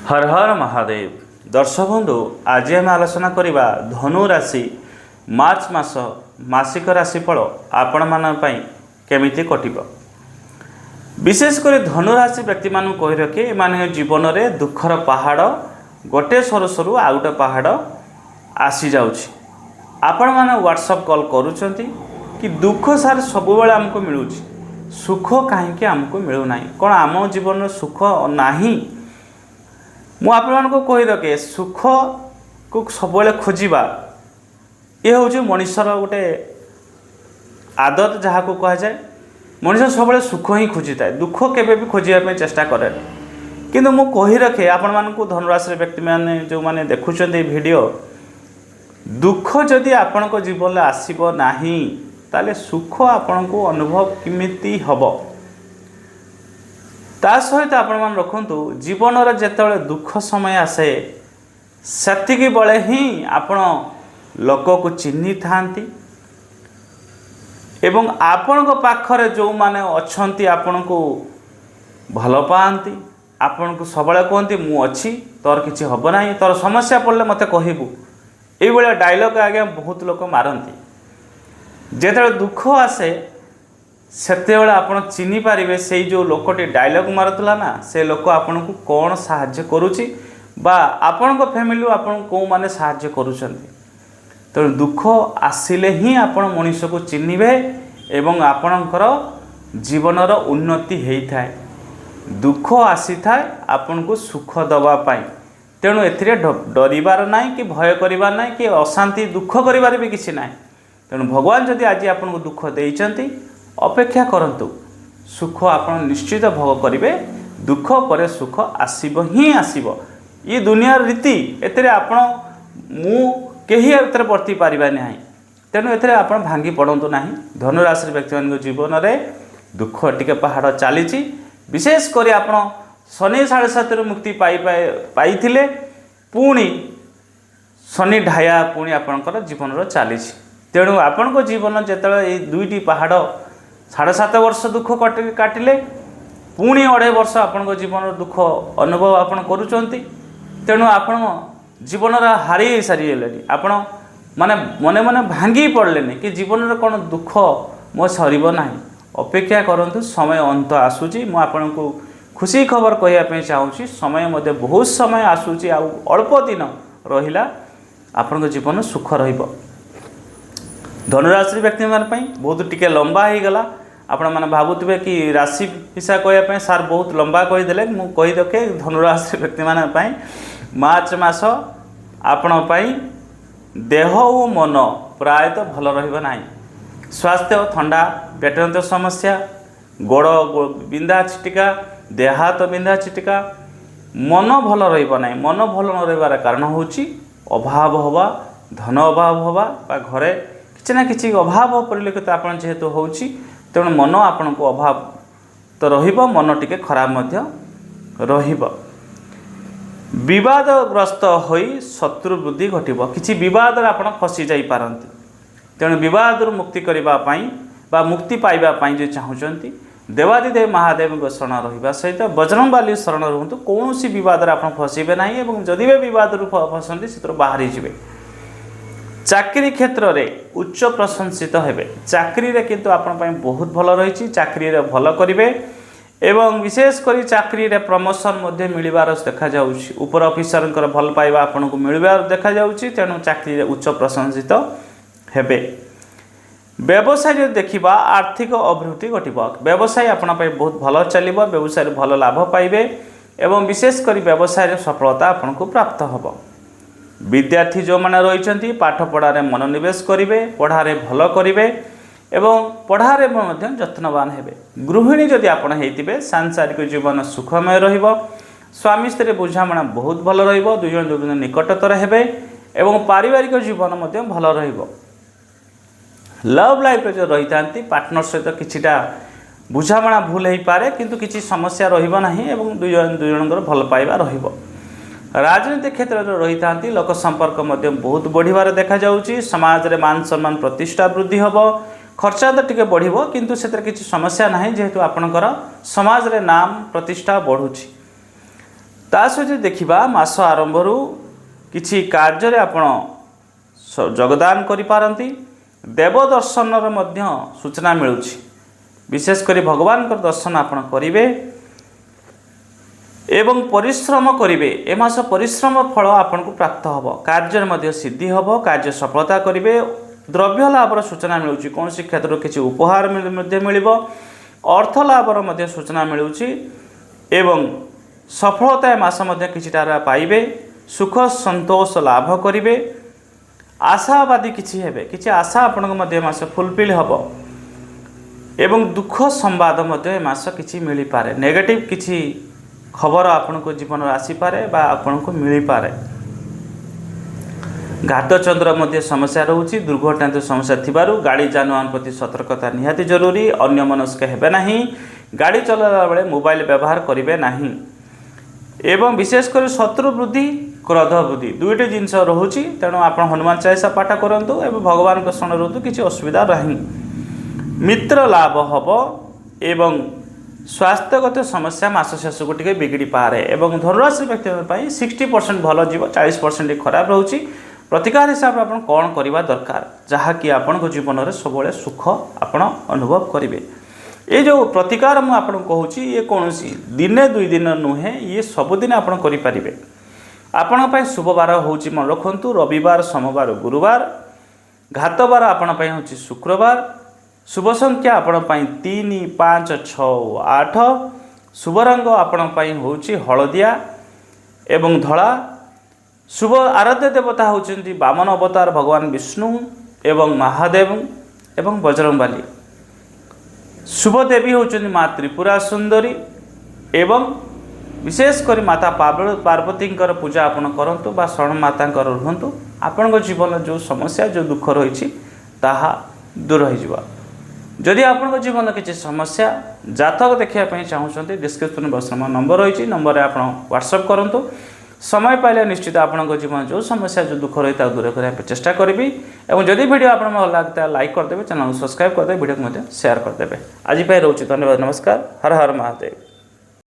हर हर महादेव। दर्शक बंधु, आज आम आलोचना करवा धनु राशि मार्च मास मासिक राशिफल आपण मान केमिति कटिब। विशेषकर धनु राशि व्यक्ति मान कही रखे एम जीवन में दुखर पहाड़ गोटे सरू सरू आउ गोटे पहाड़ आसी जाउछि। आपण माने व्हाट्सएप कॉल करूछंती कि दुख सार सब बेले आमको मिलुछि, सुख कहीं आमको मिलूना। कौन आम जीवन में सुख नाही? मु आपको कही रखे सुख को सब खोजा ये हूँ मनीषर गोटे आदत जहाँ को कह जाए। मनीष सब सुख ही खोजी थाए, दुख केवे भी खोजापी चेष्टा करे। किंतु मु कही रखे आपण मानक धनुराशि व्यक्ति मैंने जो मैंने देखुं वीडियो, दुख जदि आपण को जीवन में आसब नाही ताले सुख आपण को अनुभव किमिति हब। ता सहित आपण मान रखंतु जीवन रे जेतेबेले दुख समय आसे सेतिकी बळे ही आपण लोक को चिन्ही थांती एवं आपण को पाखरे जो माने अछंती आपण को भल पाती, आपण को सबले कहती मु अच्छी तोर किछि हब नाही, तोर समस्या पड़ले मते कहबू। एई बळे डायलॉग आगे बहुत लोक मारती। जेतेबेले दुख आसे सेतेबेले आपण चिन्ही पारिबे से जो लोकटी डायलॉग मारुतला ना, से लोक आपण को कौन साहाय्य करूची बा आपण को फैमिली आपण को माने साहाय्य करूछंती। तो दुख आसिले ही आपण मनुष्य को चिन्हिबे एवं आपणकर जीवनर उन्नति हेई थाए। दुख आसी थाए आपण को सुख दबा पाई। तेणु एथिरे डरिबार नाही कि भय करिबार नाही कि अशांति दुख करिबार भी किछि नाही। तेणु भगवान जदि आज आपण को दुख देइचंती अपेक्षा करंतु, सुख आपण निश्चित भोग करिवे। दुख परे सुख आसीब ही आसीब, ये दुनियार रीति। एतरे आपण मु केही एतरे वर्ती पारिबा नाही। तेणु एतरे आपण भांगी पड़ंतु नाही। धनुराशि व्यक्ति मान जीवन में दुख टिके पहाड़ चली। विशेष करी आपण शनि 7.5 मुक्ति पाई पुणी शनि ढाया पुणी आपणकर जीवन चली। तेणु आपण जीवन जेतले दुईटी पहाड़ 7.5 वर्ष दुख काटिले पुणी 2.5 वर्ष आपण जीवन दुख अनुभव आपण करूचंती। तेणु आपण जीवन हारी सारी आपण माने मने मने भांगी पड़े कि जीवन में कौन दुख मो सरब ना। अपेक्षा करंतु, समय अंत आसूची। मु आपण को खुशी खबर कहवाई चाहूँगी, समय मध्य बहुत समय आसूची, अल्प दिन रहिला आपण जीवन सुख रहिबो। धनुराशि व्यक्ति मान बहुत टिके लंबा हो गला। आपण मैंने भावुवे कि राशि हिसाब कहवाई सार बहुत लंबा कहीदे। मु कही रखे धनुराशि व्यक्ति मान मार्च मास आपण देह और मन प्रायतः भल रहा। स्वास्थ्य ठंडा, पेटजनित समस्या, गोड़ बिंधा चिटिका, देह हाथ बिंधा चिटिका, मन भल रहा। मन भल न रही कारण हूँ अभाव हवा, धन अभाव हवा बा घरे किसी ना कि अभाव परिलक्षित आप जेहेतु हो। तेणु मन आपण को अभाव तो रहिबो, मन टिके खराब रहिबो। विवादग्रस्त होई शत्रु वृद्धि घटिबो। किछि विवाद आपण फसी जाई पारंती। तेणु विवाद मुक्ति करबा पई बा मुक्ति पाइबा पई जे चाहुचंती देवादिदेव महादेव को शरण रहिबा सहित बजरंगबाली शरण रहंतु। कोनोसी विवाद आपण फसीबे नाही एवं जदि बे विवाद रु फसंती सेतर बाहरी जिवे। चाकरी क्षेत्र में उच्च प्रशंसित हेबे। चाकरी रे किंतु आपण पई बहुत भल रही। चाकरी रे भल करिवे एवं विशेष करी चाकरी रे प्रमोशन मध्य मिलबार देखा जाउछि। ऊपर ऑफिसर भल पाइबा आपण को मिलबार देखा जाउछि। तेणु चाकरी रे उच्च प्रशंसित हेबे। व्यवसाय जो देखिबा आर्थिक अभिवृद्धि घटिबा। व्यवसाय आपण पई बहुत भल चलिबो। व्यवसाय रे भल लाभ पाइबे एवं विशेष करी व्यवसाय रे सफलता आपण को प्राप्त हबो। विद्यार्थी जो माने रहिचंती पाठ पढ़ारे मनोनिवेश करिवे, पढ़ारे भल करिवे एवं पढ़ारे मध्य जत्नवान हेबे। गृहिणी जदि आपण हेतिबे सांसारिक जीवन सुखमय रहिबो। स्वामी स्त्री बुझामणा बहुत भल रहिबो। दुई जन दुई निकटतर हेबे एवं पारिवारिक जीवन मध्य भल रहिबो। लव लाइफ जो रही थांती पार्टनर सहित किछिटा बुझामणा भूल हो पारे, किंतु किछि समस्या रहिबो नाही एवं दुई जनकर भल पाइबा रहिबो। राजनीतिक क्षेत्र में रही था लोक संपर्क मध्य बहुत बढ़िबार देखा जाउछि। समाज रे मान सम्मान प्रतिष्ठा वृद्धि हबो। खर्चा तो टिके बढ़िबो किंतु सेतर किछि समस्या नाही, जेहेतु आपणकर समाज रे नाम प्रतिष्ठा बढ़ुछि। ତା ସହିତ ଦେଖିବା ମାସ ଆରମ୍ଭରୁ କିଛି କାର୍ଯ୍ୟରେ ଆପଣ ଯୋଗଦାନ କରିପାରନ୍ତି। ଦେବ ଦର୍ଶନର ମଧ୍ୟ ସୂଚନା ମିଳୁଛି। ବିଶେଷ କରି ଭଗବାନଙ୍କର ଦର୍ଶନ ଆପଣ କରିବେ ଏବଂ ପରିଶ୍ରମ କରିବେ। ଏ ମାସ ପରିଶ୍ରମ ଫଳ ଆପଣଙ୍କୁ ପ୍ରାପ୍ତ ହେବ। କାର୍ଯ୍ୟରେ ମଧ୍ୟ ସିଦ୍ଧି ହେବ, କାର୍ଯ୍ୟ ସଫଳତା କରିବେ। ଦ୍ରବ୍ୟ ଲାଭର ସୂଚନା ମିଳୁଛି। କୌଣସି କ୍ଷେତ୍ରରୁ କିଛି ଉପହାର ମଧ୍ୟ ମିଳିବ। ଅର୍ଥ ଲାଭର ମଧ୍ୟ ସୂଚନା ମିଳୁଛି ଏବଂ ସଫଳତା ଏ ମାସ ମଧ୍ୟ କିଛିଟା ପାଇବେ। ସୁଖ ସନ୍ତୋଷ ଲାଭ କରିବେ। ଆଶାବାଦୀ କିଛି ହେବେ, କିଛି ଆଶା ଆପଣଙ୍କୁ ମଧ୍ୟ ଏ ମାସ ଫୁଲଫିଲ୍ ହେବ ଏବଂ ଦୁଃଖ ସମ୍ବାଦ ମଧ୍ୟ ଏ ମାସ କିଛି ମିଳିପାରେ। ନେଗେଟିଭ୍ କିଛି ଖବର ଆପଣଙ୍କ ଜୀବନରେ ଆସିପାରେ ବା ଆପଣଙ୍କୁ ମିଳିପାରେ। ଘାତଚନ୍ଦ୍ର ମଧ୍ୟ ସମସ୍ୟା ରହୁଛି। ଦୁର୍ଘଟଣା ସମସ୍ୟା ଥିବାରୁ ଗାଡ଼ି ଯାନବାହନ ପ୍ରତି ସତର୍କତା ନିହାତି ଜରୁରୀ। ଅନ୍ୟମନସ୍କ ହେବେ ନାହିଁ। ଗାଡ଼ି ଚଲାଇଲା ବେଳେ ମୋବାଇଲ ବ୍ୟବହାର କରିବେ ନାହିଁ ଏବଂ ବିଶେଷ କରି ଶତ୍ରୁ ବୃଦ୍ଧି, କ୍ରୋଧ ବୃଦ୍ଧି ଦୁଇଟି ଜିନିଷ ରହୁଛି। ତେଣୁ ଆପଣ ହନୁମାନ ଚାଳିଶା ପାଠ କରନ୍ତୁ ଏବଂ ଭଗବାନଙ୍କ ଶରଣ ରୁହନ୍ତୁ, କିଛି ଅସୁବିଧା ନାହିଁ। ମିତ୍ର ଲାଭ ହେବ ଏବଂ ସ୍ୱାସ୍ଥ୍ୟଗତ ସମସ୍ୟା ମାସ ଶେଷକୁ ଟିକେ ବିଗିଡ଼ିପାରେ ଏବଂ ଧନୁରାଶି ବ୍ୟକ୍ତିଙ୍କ ପାଇଁ 60% ଭଲ ଯିବ, 40% ଖରାପ ରହୁଛି। ପ୍ରତିକାର ହିସାବରେ ଆପଣ କ'ଣ କରିବା ଦରକାର, ଯାହାକି ଆପଣଙ୍କ ଜୀବନରେ ସବୁବେଳେ ସୁଖ ଆପଣ ଅନୁଭବ କରିବେ। ଏ ଯେଉଁ ପ୍ରତିକାର ମୁଁ ଆପଣଙ୍କୁ କହୁଛି, ଇଏ କୌଣସି ଦିନେ ଦୁଇ ଦିନ ନୁହେଁ, ଇଏ ସବୁଦିନ ଆପଣ କରିପାରିବେ। ଆପଣଙ୍କ ପାଇଁ ଶୁଭବାର ହେଉଛି, ମନେ ରଖନ୍ତୁ, ରବିବାର, ସୋମବାର, ଗୁରୁବାର। ଘାତବାର ଆପଣଙ୍କ ପାଇଁ ହେଉଛି ଶୁକ୍ରବାର। ଶୁଭ ସଂଖ୍ୟା ଆପଣଙ୍କ ପାଇଁ 3, 5, 6, 8। ଶୁଭ ରଙ୍ଗ ଆପଣଙ୍କ ପାଇଁ ହେଉଛି ହଳଦିଆ ଏବଂ ଧଳା। ଶୁଭ ଆରାଧ୍ୟ ଦେବତା ହେଉଛନ୍ତି ବାମନ ଅବତାର ଭଗବାନ ବିଷ୍ଣୁ ଏବଂ ମହାଦେବ ଏବଂ ବଜରଙ୍ଗବାଲି। ଶୁଭ ଦେବୀ ହେଉଛନ୍ତି ମା ତ୍ରିପୁରା ସୁନ୍ଦରୀ ଏବଂ ବିଶେଷ କରି ମାତା ପାର୍ବତୀଙ୍କର ପୂଜା ଆପଣ କରନ୍ତୁ ବା ଶରଣ ମାତାଙ୍କର ରୁହନ୍ତୁ। ଆପଣଙ୍କ ଜୀବନରେ ଯେଉଁ ସମସ୍ୟା, ଯେଉଁ ଦୁଃଖ ରହିଛି ତାହା ଦୂର ହୋଇଯିବ। ଯଦି ଆପଣଙ୍କ ଜୀବନରେ କିଛି ସମସ୍ୟା, ଜାତକ ଦେଖିବା ପାଇଁ ଚାହୁଁଛନ୍ତି, ଡିସ୍କ୍ରିପ୍ସନ୍ ବକ୍ସରେ ମୋ ନମ୍ବର ରହିଛି। ନମ୍ବରରେ ଆପଣ ହ୍ୱାଟ୍ସଆପ୍ କରନ୍ତୁ। ସମୟ ପାଇଲେ ନିଶ୍ଚିତ ଆପଣଙ୍କ ଜୀବନରେ ଯେଉଁ ସମସ୍ୟା, ଯେଉଁ ଦୁଃଖ ରହି ତାକୁ ଦୂର କରିବା ପାଇଁ ଚେଷ୍ଟା କରିବି ଏବଂ ଯଦି ଭିଡ଼ିଓ ଆପଣଙ୍କୁ ଭଲ ଲାଗିଥାଏ ଲାଇକ୍ କରିଦେବେ, ଚ୍ୟାନେଲକୁ ସବସ୍କ୍ରାଇବ୍ କରିଦେବେ, ଭିଡ଼ିଓକୁ ମଧ୍ୟ ସେୟାର କରିଦେବେ। ଆଜି ପାଇଁ ରହୁଛି, ଧନ୍ୟବାଦ, ନମସ୍କାର, ହର ହର ମହାଦେବ।